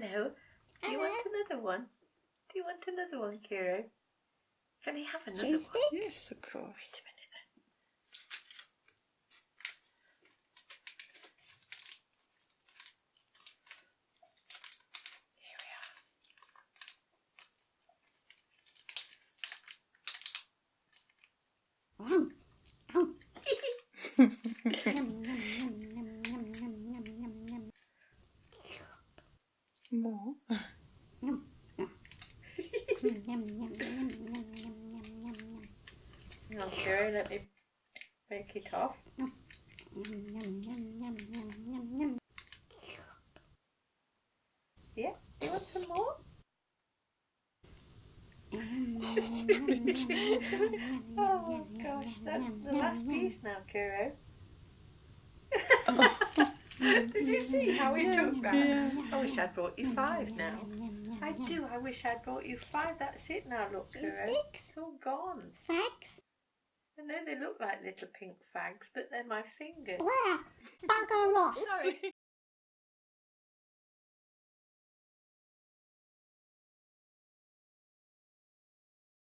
Hello. Do you want another one? Do you want another one, Kiro? Can he have another one? Yes, of course. Wait a minute then. Here we are. More. Hang on, Kiro, let me break it off. Yeah, you want some more? Oh gosh, that's the last piece now, Kiro. Did you see how he took that? Yeah. I wish I'd brought you 5 now. I do, I wish I'd brought you 5. That's it now, look, Kiro. It's all gone. Fags? I know they look like little pink fags, but they're my fingers. Where? Bugger off. Sorry.